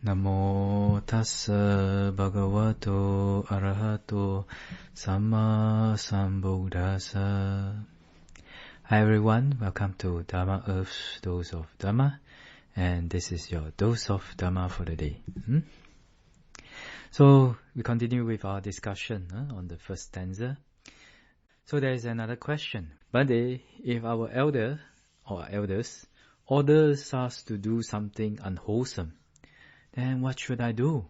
Namo tassa bhagavato arahato samma sambuddhassa. Hi everyone, welcome to Dharma Earth's Dose of Dharma, and this is your dose of Dharma for the day. So we continue with our discussion on the first stanza. So there is another question. But if our elder or elders orders us to do something unwholesome, then what should I do?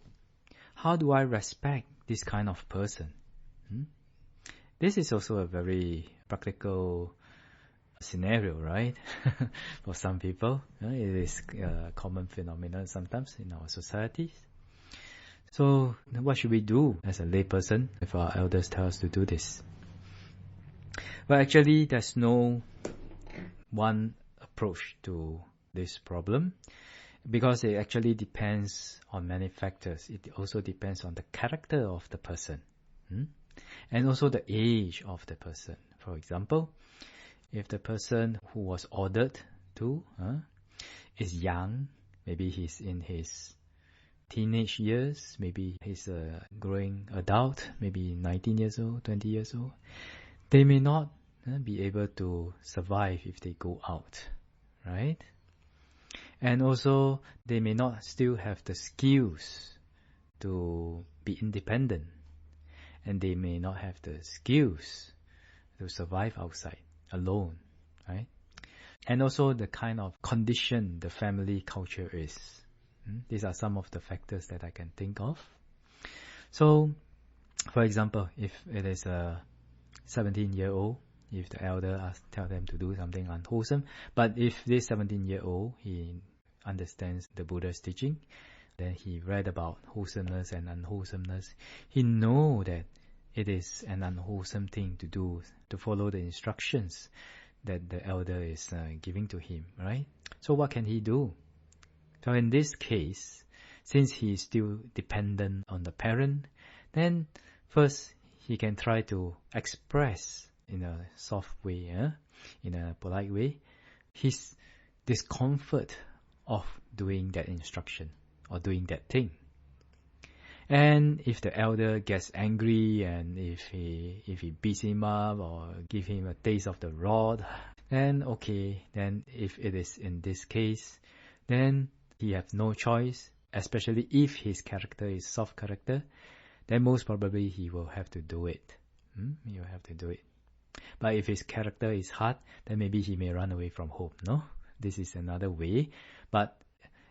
How do I respect this kind of person? This is also a very practical scenario, right? For some people, it is a common phenomenon sometimes in our societies. So what should we do as a layperson if our elders tell us to do this? Well, actually, there's no one approach to this problem, because it actually depends on many factors. It also depends on the character of the person, and also the age of the person. For example, if the person who was ordered to is young, maybe he's in his teenage years, maybe he's a growing adult, maybe 19 years old, 20 years old, they may not be able to survive if they go out, right? And also, they may not still have the skills to be independent. And they may not have the skills to survive outside, alone, right? And also the kind of condition the family culture is. These are some of the factors that I can think of. So, for example, if it is a 17-year-old, if the elder tell them to do something unwholesome, but if this 17-year-old, he understands the Buddha's teaching, then he read about wholesomeness and unwholesomeness, he know that it is an unwholesome thing to do, to follow the instructions that the elder is giving to him, right? So what can he do? So in this case, since he is still dependent on the parent, then first he can try to express in a soft way, in a polite way, his discomfort of doing that instruction or doing that thing. And if the elder gets angry and if he beats him up or give him a taste of the rod, then okay, then if it is in this case, then he have no choice, especially if his character is soft character, then most probably he will have to do it. He will have to do it. But if his character is hard, then maybe he may run away from home, no? This is another way. But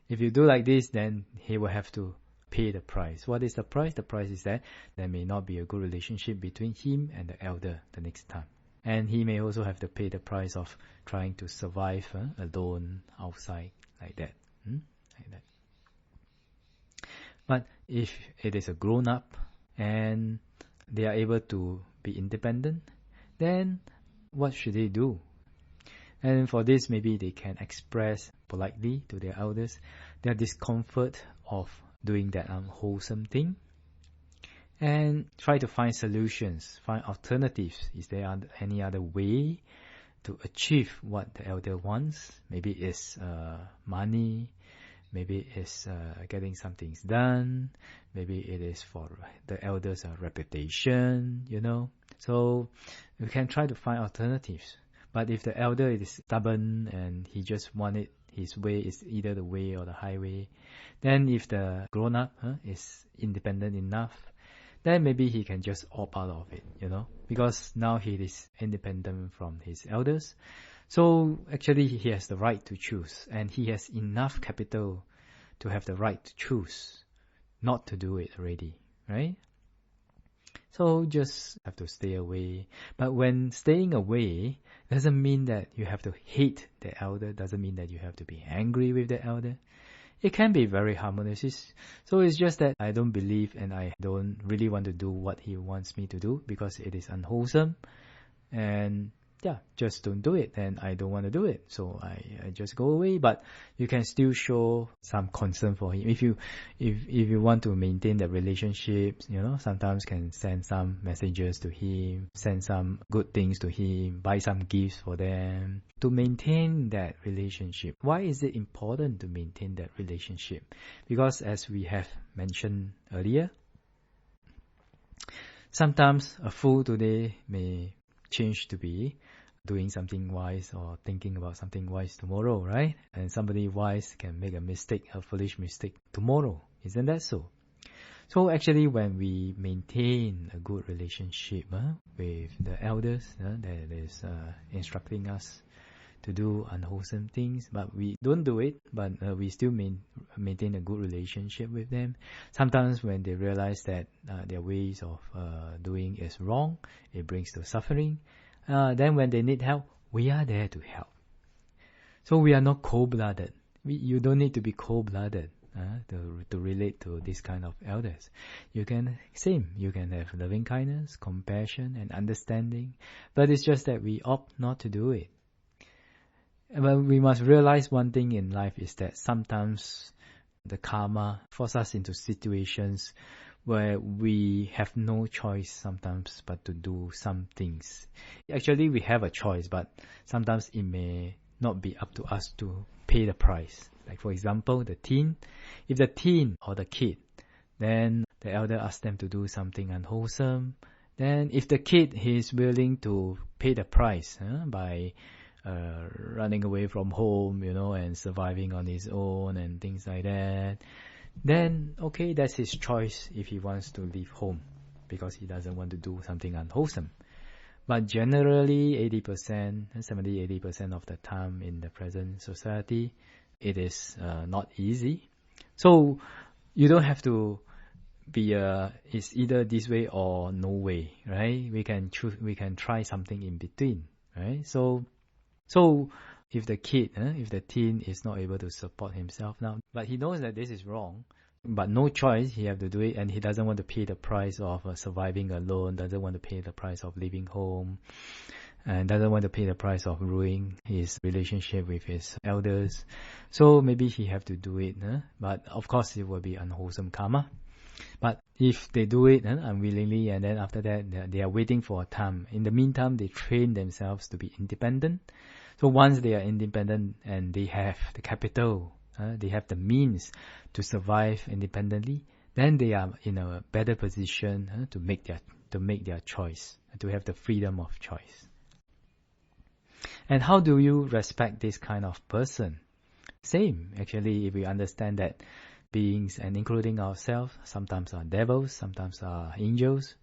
if you do like this, then he will have to pay the price. What is the price? The price is that there may not be a good relationship between him and the elder the next time. And he may also have to pay the price of trying to survive alone outside like that. Like that. But if it is a grown-up and they are able to be independent, then what should they do? And for this, maybe they can express politely to their elders their discomfort of doing that unwholesome thing, and try to find solutions, find alternatives. Is there any other way to achieve what the elder wants? Maybe it's money, maybe it's getting some things done, maybe it is for the elders' reputation, So we can try to find alternatives. But if the elder is stubborn and he just wanted his way is either the way or the highway, then if the grown-up is independent enough, then maybe he can just opt out of it, because now he is independent from his elders. So actually he has the right to choose, and he has enough capital to have the right to choose not to do it already, right? So just have to stay away. But when staying away doesn't mean that you have to hate the elder, doesn't mean that you have to be angry with the elder. It can be very harmonious. So it's just that I don't believe and I don't really want to do what he wants me to do because it is unwholesome. And just don't do it, and I don't want to do it, so I just go away. But you can still show some concern for him. If you want to maintain the relationship, sometimes can send some messages to him, send some good things to him, buy some gifts for them to maintain that relationship. Why is it important to maintain that relationship? Because as we have mentioned earlier, sometimes a fool today may change to be doing something wise or thinking about something wise tomorrow, right? And somebody wise can make a foolish mistake tomorrow. Isn't that so? So actually, when we maintain a good relationship with the elders that is instructing us to do unwholesome things, but we don't do it, but we still maintain a good relationship with them. Sometimes when they realize that their ways of doing is wrong, it brings to suffering. Then when they need help, we are there to help. So we are not cold-blooded. You don't need to be cold-blooded to relate to this kind of elders. You can have loving kindness, compassion, and understanding, but it's just that we opt not to do it. But we must realize one thing in life is that sometimes the karma forces us into situations where we have no choice sometimes but to do some things. Actually, we have a choice, but sometimes it may not be up to us to pay the price. Like for example, the teen. If the teen or the kid, then the elder asks them to do something unwholesome, then if the kid is willing to pay the price by running away from home, and surviving on his own and things like that, then okay, that's his choice if he wants to leave home because he doesn't want to do something unwholesome. But generally 70-80% of the time in the present society, it is not easy. So you don't have to be it's either this way or no way, right? We can choose, we can try something in between, right? So if the teen is not able to support himself now, but he knows that this is wrong, but no choice, he have to do it, and he doesn't want to pay the price of surviving alone, doesn't want to pay the price of leaving home, and doesn't want to pay the price of ruining his relationship with his elders. So maybe he have to do it, but of course it will be unwholesome karma. But if they do it unwillingly, and then after that they are waiting for a time, in the meantime they train themselves to be independent. So once they are independent and they have the capital, they have the means to survive independently, then they are in a better position to make their choice, to have the freedom of choice. And how do you respect this kind of person? Same, actually, if we understand that beings, and including ourselves, sometimes are devils, sometimes are angels.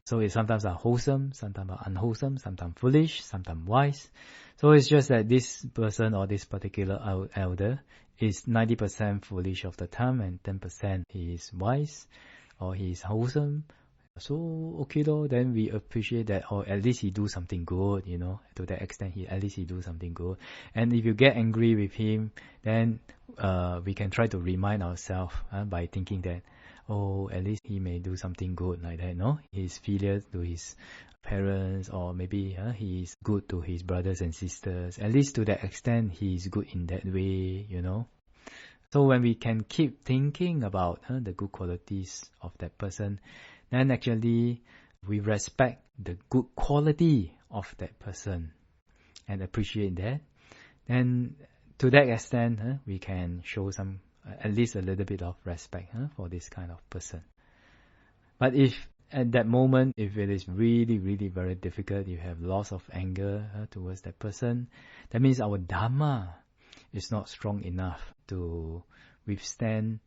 So it sometimes are wholesome, sometimes are unwholesome, sometimes foolish, sometimes wise. So it's just that this person or this particular elder is 90% foolish of the time and 10% he is wise or he is wholesome. So okay though, then we appreciate that, or at least he do something good, to that extent at least he do something good. And if you get angry with him, then we can try to remind ourselves by thinking that, at least he may do something good like that, no? He's filial to his parents, or maybe he is good to his brothers and sisters. At least to that extent, he is good in that way, So when we can keep thinking about the good qualities of that person, then actually we respect the good quality of that person and appreciate that. And to that extent, we can show some, at least a little bit of respect for this kind of person. But if at that moment, if it is really, really very difficult, you have lots of anger towards that person, that means our Dharma is not strong enough to withstand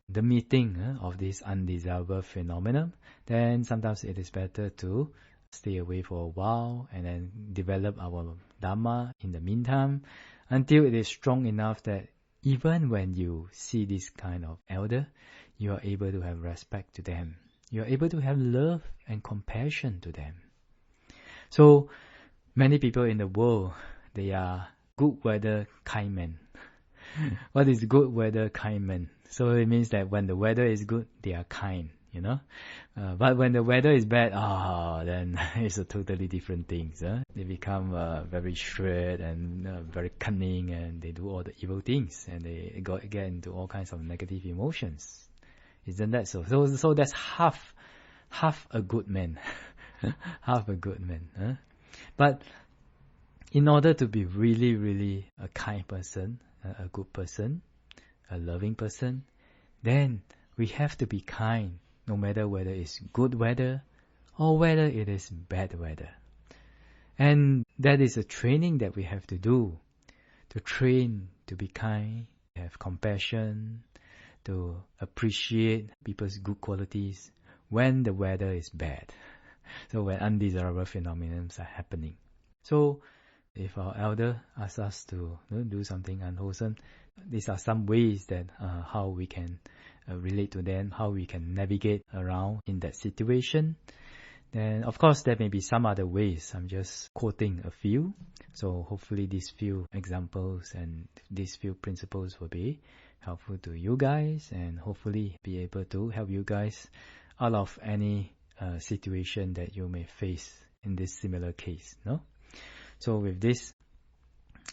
the meeting of this undesirable phenomenon. Then sometimes it is better to stay away for a while and then develop our Dharma in the meantime until it is strong enough that even when you see this kind of elder, you are able to have respect to them. You are able to have love and compassion to them. So many people in the world, they are good weather kind men. What is good weather kind men? So it means that when the weather is good, they are kind. But when the weather is bad, then it's a totally different thing. They become very shrewd and very cunning, and they do all the evil things, and they get into all kinds of negative emotions. Isn't that so? So that's half a good man. Half a good man. But in order to be really, really a kind person, a good person, a loving person, then we have to be kind, no matter whether it's good weather or whether it is bad weather. And that is a training that we have to do, to train to be kind, have compassion, to appreciate people's good qualities when the weather is bad. So when undesirable phenomena are happening. So if our elder asks us to do something unwholesome, these are some ways that how we can relate to them, how we can navigate around in that situation. Then of course there may be some other ways. I'm just quoting a few. So hopefully these few examples and these few principles will be helpful to you guys, and hopefully be able to help you guys out of any situation that you may face in this similar case. So with this,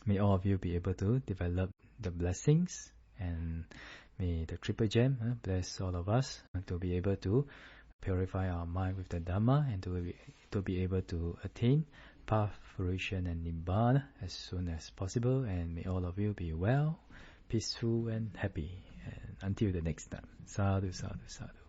may all of you be able to develop the blessings, and may the Triple Gem bless all of us to be able to purify our mind with the Dhamma, and to be able to attain path, fruition and Nibbana as soon as possible. And may all of you be well, peaceful and happy. And until the next time. Sadhu, sadhu, sadhu.